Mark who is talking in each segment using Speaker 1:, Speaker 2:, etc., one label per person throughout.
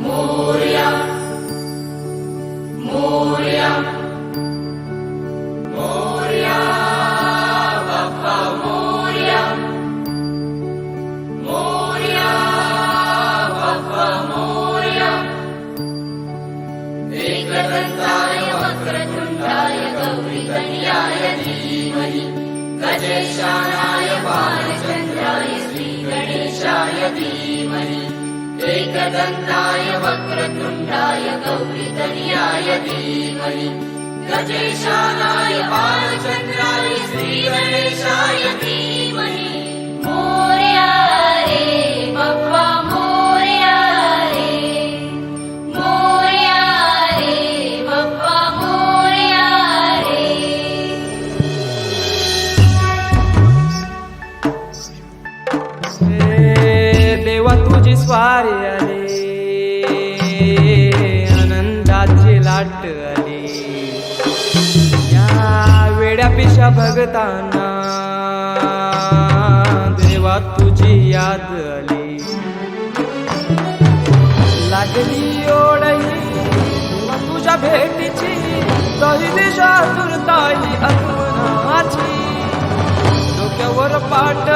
Speaker 1: मोरया मोरया मोरया बाप्पा मोरया मोरया बाप्पा मोरया एकदंताय वक्रतुंडाय गौरीतनयाय धीमहि गजेशानाय बालचंद्राय श्रीगणेशाय धीमहि एकदंताय वक्रतुंडाय गौरीतनयाय धीमहि गजेशानाय बालचंद्राय श्रीगणेशाय धीमहि मोरया रे बाप्पा मोरया रे मोरया रे बाप्पा मोरया रे
Speaker 2: देवा तुझी स्वारी आली आनंदाची लाट आली या वेड्या पिशा भगतांना देवा तुझी याद आली लागली ओढही देवा तुझ्या भेटीची तरी दिशा तुरताई आत्मनाची डोक्यावर पाट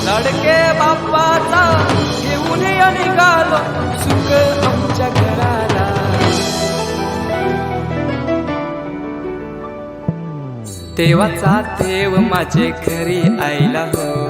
Speaker 2: लडके बाप्पाचा घेऊन निघालो सुख आमच्या घराला देवाचा देव माझे घरी आईला हो